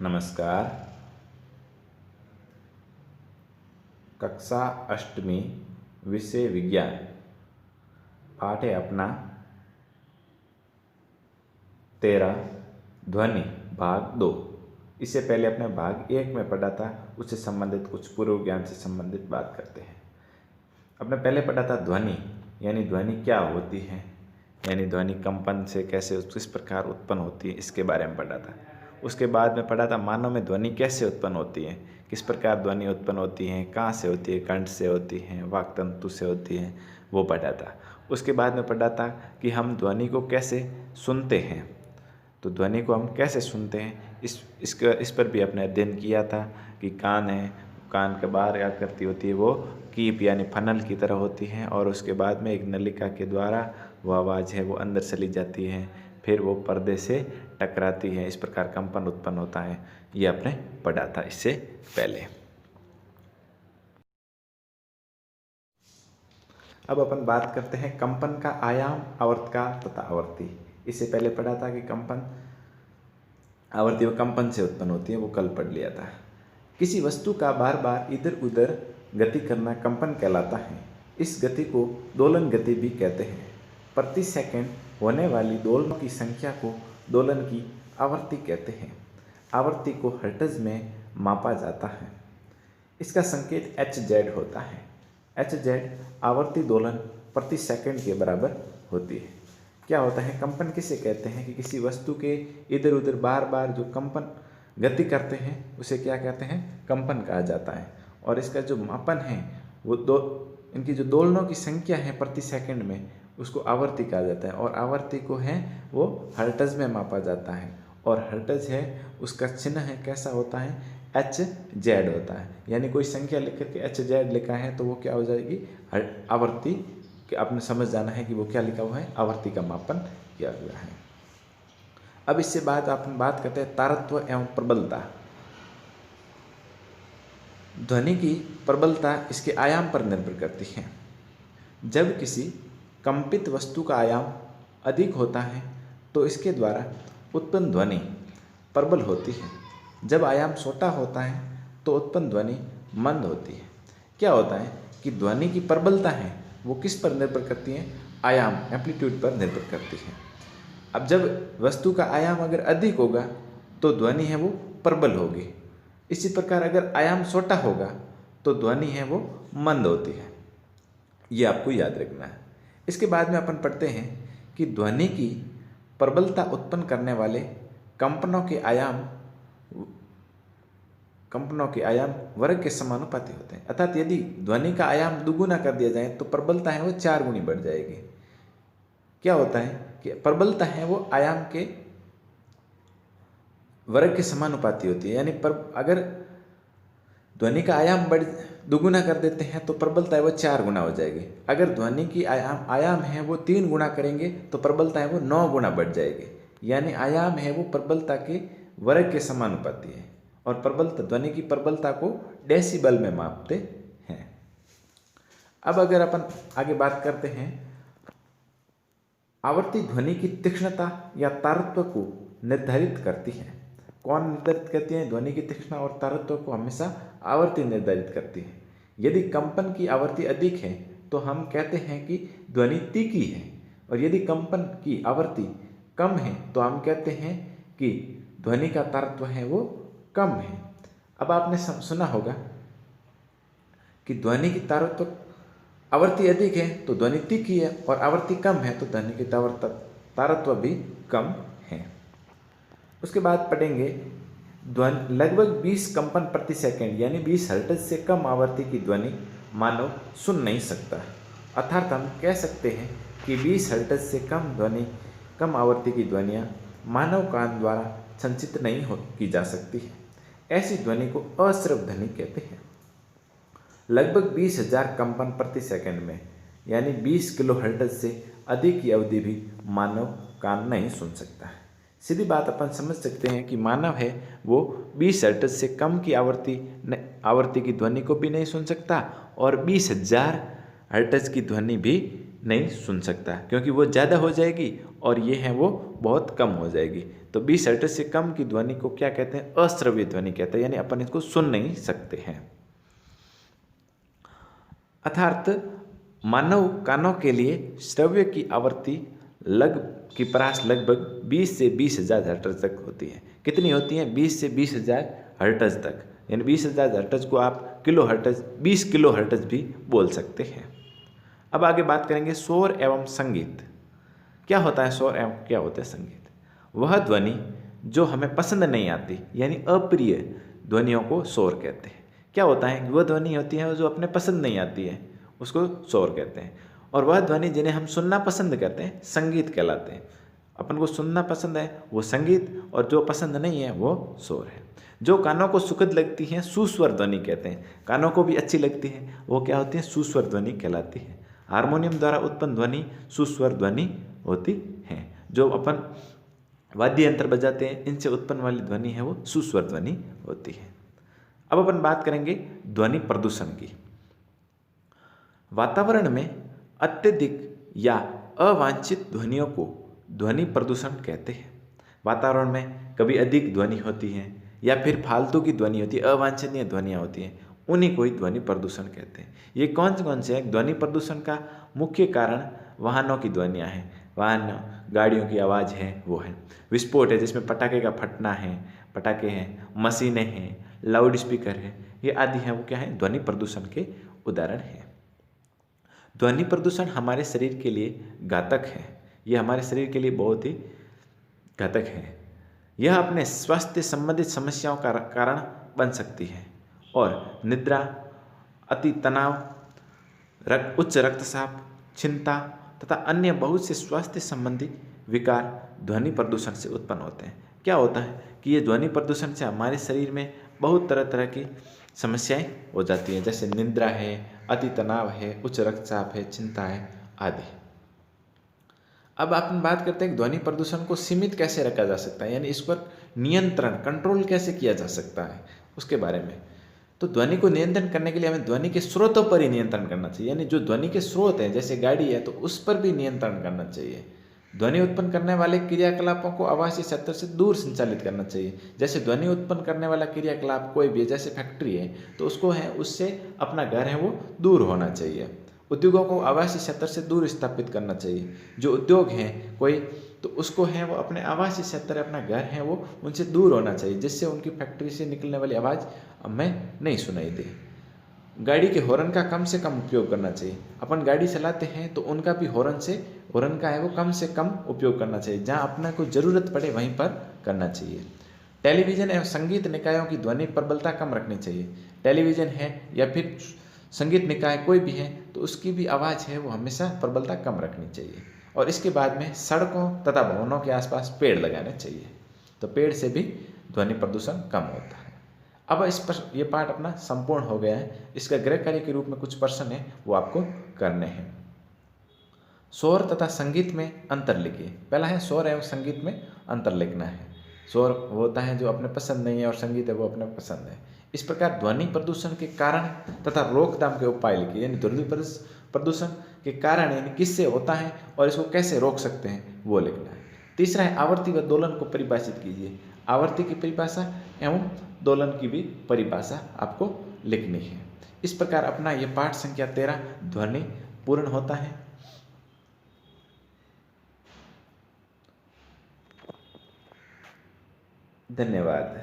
नमस्कार। कक्षा अष्टमी विषय विज्ञान पाठ है अपना 13 ध्वनि भाग 2। इससे पहले अपने भाग 1 में पढ़ा था, उससे संबंधित कुछ पूर्व ज्ञान से संबंधित बात करते हैं। अपने पहले पढ़ा था ध्वनि, यानी ध्वनि क्या होती है, यानी ध्वनि कंपन से कैसे किस प्रकार उत्पन्न होती है, इसके बारे में पढ़ा था। उसके बाद में पढ़ा था मानव में ध्वनि कैसे उत्पन्न होती है, किस प्रकार ध्वनि उत्पन्न होती है, कहाँ से होती है, कंठ से होती है, वाक् तंतु से होती है, वो पढ़ा था। उसके बाद में पढ़ा था कि हम ध्वनि को कैसे सुनते हैं, तो ध्वनि को हम कैसे सुनते हैं इस पर भी अपने अध्ययन किया था कि कान है, कान के बाहर आकृति होती है वो कीप यानी फनल की तरह होती है, और उसके बाद में एक नलिका के द्वारा वो आवाज़ है वो अंदर चली जाती है, फिर वो पर्दे से टकराती है, इस प्रकार कंपन उत्पन्न होता है। ये आपने पढ़ा था इससे पहले। अब अपन बात करते हैं कंपन का आयाम, आवर्तकाल तथा आवर्ती। इससे पहले पढ़ा था कि कंपन आवर्ती व कंपन से उत्पन्न होती है, वो कल पढ़ लिया था। किसी वस्तु का बार बार इधर उधर गति करना कंपन कहलाता है। इस गति को दोलन गति भी कहते हैं। प्रति सेकंड होने वाली दोलनों की संख्या को दोलन की आवृत्ति कहते हैं। आवृत्ति को हर्ट्ज में मापा जाता है। इसका संकेत Hz होता है। Hz आवर्ती दोलन प्रति सेकंड के बराबर होती है। क्या होता है, कंपन किसे कहते हैं कि किसी वस्तु के इधर उधर बार बार जो कंपन गति करते हैं उसे क्या कहते हैं, कंपन कहा जाता है। और इसका जो मापन है वो इनकी जो दोलनों की संख्या है प्रति सेकंड में, उसको आवर्ती कहा जाता है। और आवर्ती को है वो हर्ट्ज में मापा जाता है, और हर्ट्ज है उसका चिन्ह है कैसा होता है, Hz होता है। यानी कोई संख्या लिख करके Hz लिखा है तो वो क्या हो जाएगी, आवर्ती कि आपने समझ जाना है कि वो क्या लिखा हुआ है, आवर्ती का मापन किया हुआ है। अब इससे बाद अपन बात करते हैं तारत्व एवं प्रबलता। ध्वनि की प्रबलता इसके आयाम पर निर्भर करती है। जब किसी कंपित वस्तु का आयाम अधिक होता है तो इसके द्वारा उत्पन्न ध्वनि प्रबल होती है। जब आयाम छोटा होता है तो उत्पन्न ध्वनि मंद होती है। क्या होता है कि ध्वनि की प्रबलता है वो किस पर निर्भर करती है, आयाम एम्पलीट्यूड पर निर्भर करती है। अब जब वस्तु का आयाम अगर अधिक होगा तो ध्वनि है वो प्रबल होगी। इसी प्रकार अगर आयाम छोटा होगा तो ध्वनि है वो मंद होती है। ये आपको याद रखना है। इसके बाद में अपन पढ़ते हैं कि ध्वनि की प्रबलता उत्पन्न करने वाले कंपनों के आयाम वर्ग के समानुपाती होते हैं। अर्थात यदि ध्वनि का आयाम दुगुना कर दिया जाए तो प्रबलता है वो 4 गुनी बढ़ जाएगी। क्या होता है कि प्रबलता है वो आयाम के वर्ग के समानुपाती होती है। यानी अगर ध्वनि का आयाम दुगुना कर देते हैं तो प्रबलता है वो 4 गुना हो जाएगी। अगर ध्वनि की आयाम है वो 3 गुना करेंगे तो प्रबलता है वो 9 गुना बढ़ जाएगी। यानी आयाम है वो प्रबलता के वर्ग के समानुपाती है, और प्रबलता ध्वनि की प्रबलता को डेसिबल में मापते हैं। अब अगर अपन आगे बात करते हैं, आवर्ती ध्वनि की तीक्ष्णता या तारत्व को निर्धारित करती है। कौन निर्धारित करती है, ध्वनि की तीक्ष्णता और तारत्व को हमेशा आवर्ती निर्धारित करती है। यदि कंपन की आवृत्ति अधिक है तो हम कहते हैं कि ध्वनि तीखी है, और यदि कंपन की आवृत्ति कम है तो हम कहते हैं कि ध्वनि का तारत्व है वो कम है। अब आपने सुना होगा कि ध्वनि की तारत्व आवृत्ति अधिक है तो ध्वनि तीखी है, और आवृत्ति कम है तो ध्वनि की तारत्व भी कम है। उसके बाद पढ़ेंगे ध्वनि लगभग 20 कंपन प्रति सेकंड यानी 20 हर्ट्ज से कम आवृत्ति की ध्वनि मानव सुन नहीं सकता। अर्थात हम कह सकते हैं कि 20 हर्ट्ज से कम आवृत्ति की ध्वनियाँ मानव कान द्वारा संचित नहीं की जा सकती है। ऐसी ध्वनि को अश्रव ध्वनि कहते हैं। लगभग 20,000 कंपन प्रति सेकंड में यानी 20 किलो हर्ट्ज से अधिक की अवधि भी मानव कान नहीं सुन सकता है। सीधी बात अपन समझ सकते हैं कि मानव है वो 20 हर्ट्ज से कम की आवृत्ति की ध्वनि को भी नहीं सुन सकता, और 20,000 हर्ट्ज की ध्वनि भी नहीं सुन सकता, क्योंकि वो ज़्यादा हो जाएगी और ये है वो बहुत कम हो जाएगी। तो 20 हर्ट्ज से कम की ध्वनि को क्या कहते हैं? अश्रव्य ध्वनि कहते हैं, यानी अपन इसको सुन नहीं सकते हैं। अर्थात मानव कानों के लिए श्रव्य की आवृत्ति की परास लगभग 20 से 20,000 हर्ट्ज तक होती है। कितनी होती है? 20 से 20,000 हर्ट्ज तक, यानी 20,000 हर्ट्ज को आप किलो हर्ट्ज, 20 किलो हर्ट्ज भी बोल सकते हैं। अब आगे बात करेंगे शोर एवं संगीत। क्या होता है शोर एवं क्या होता है संगीत? वह ध्वनि जो हमें पसंद नहीं आती, यानी अप्रिय ध्वनियों को शोर कहते हैं। क्या होता है? वह ध्वनि होती है जो अपने पसंद नहीं आती है, उसको शोर कहते हैं। और वह ध्वनि जिन्हें हम सुनना पसंद करते हैं संगीत कहलाते हैं। अपन को सुनना पसंद है वो संगीत, और जो पसंद नहीं है वो शोर है। जो कानों को सुखद लगती हैं सुस्वर ध्वनि कहते हैं। कानों को भी अच्छी लगती है, वो क्या होती है? सुस्वर ध्वनि कहलाती है। हारमोनियम द्वारा उत्पन्न ध्वनि सुस्वर ध्वनि होती है। जो अपन वाद्य यंत्र बजाते हैं इनसे उत्पन्न वाली ध्वनि है वो सुस्वर ध्वनि होती है। अब अपन बात करेंगे ध्वनि प्रदूषण की। वातावरण में अत्यधिक या अवांछित ध्वनियों को ध्वनि प्रदूषण कहते हैं। वातावरण में कभी अधिक ध्वनि होती है या फिर फालतू की ध्वनि होती है, अवांछनीय ध्वनियाँ होती हैं, उन्हीं को ही ध्वनि प्रदूषण कहते हैं। ये कौन से हैं? ध्वनि प्रदूषण का मुख्य कारण वाहनों की ध्वनियाँ हैं। वाहन, गाड़ियों की आवाज़ है वो है। विस्फोट है जिसमें पटाखे का फटना है, पटाखे हैं, मशीनें हैं, लाउड स्पीकर है, ये आदि हैं वो क्या है? ध्वनि प्रदूषण के उदाहरण हैं। ध्वनि प्रदूषण हमारे शरीर के लिए घातक है। ये हमारे शरीर के लिए बहुत ही घातक है। यह अपने स्वास्थ्य संबंधित समस्याओं का कारण बन सकती है और निद्रा, अति तनाव, उच्च रक्तचाप, चिंता तथा अन्य बहुत से स्वास्थ्य संबंधी विकार ध्वनि प्रदूषण से उत्पन्न होते हैं। क्या होता है कि ये ध्वनि प्रदूषण से हमारे शरीर में बहुत तरह तरह की समस्याएं हो जाती हैं, जैसे निद्रा है, अति तनाव है, उच्च रक्तचाप है, चिंता है आदि। अब अपन बात करते हैं कि ध्वनि प्रदूषण को सीमित कैसे रखा जा सकता है, यानी इस पर नियंत्रण, कंट्रोल कैसे किया जा सकता है, उसके बारे में। तो ध्वनि को नियंत्रण करने के लिए हमें ध्वनि के स्रोतों पर ही नियंत्रण करना चाहिए, यानी जो ध्वनि के स्रोत हैं जैसे गाड़ी है तो उस पर भी नियंत्रण करना चाहिए। ध्वनि उत्पन्न करने वाले क्रियाकलापों को आवासीय क्षेत्र से दूर संचालित करना चाहिए। जैसे ध्वनि उत्पन्न करने वाला क्रियाकलाप कोई भी है, जैसे फैक्ट्री है तो उसको है उससे अपना घर है वो दूर होना चाहिए। उद्योगों को आवासीय क्षेत्र से दूर स्थापित करना चाहिए। जो उद्योग हैं कोई तो उसको है वो अपने आवासीय क्षेत्र, अपना घर है वो उनसे दूर होना चाहिए, जिससे उनकी फैक्ट्री से निकलने वाली आवाज़ हमें नहीं सुनाई दे। गाड़ी के हॉर्न का कम से कम उपयोग करना चाहिए। अपन गाड़ी चलाते हैं तो उनका भी हॉर्न का है वो कम से कम उपयोग करना चाहिए। जहाँ अपना को ज़रूरत पड़े वहीं पर करना चाहिए। टेलीविज़न एवं संगीत निकायों की ध्वनि प्रबलता कम रखनी चाहिए। टेलीविज़न है या फिर संगीत निकाय कोई भी है तो उसकी भी आवाज़ है वो हमेशा प्रबलता कम रखनी चाहिए। और इसके बाद में सड़कों तथा भवनों के आसपास पेड़ लगाने चाहिए, तो पेड़ से भी ध्वनि प्रदूषण कम होता है। अब इस पर ये पार्ट अपना संपूर्ण हो गया है। इसका गृह कार्य के रूप में कुछ प्रश्न है वो आपको करने हैं। शोर तथा संगीत में अंतर लिखिए। पहला है शोर एवं संगीत में अंतर लिखना है। शोर वो होता है जो अपने पसंद नहीं है और संगीत है वो अपने पसंद है। इस प्रकार ध्वनि प्रदूषण के कारण तथा रोकथाम के उपाय लिखिए, यानी ध्वनि प्रदूषण के कारण यानी किससे होता है और इसको कैसे रोक सकते हैं वो लिखना है। तीसरा है आवर्ती व दोलन को परिभाषित कीजिए। आवर्ती की परिभाषा एवं दोलन की भी परिभाषा आपको लिखनी है। इस प्रकार अपना ये पाठ संख्या 13 ध्वनि पूर्ण होता है। धन्यवाद।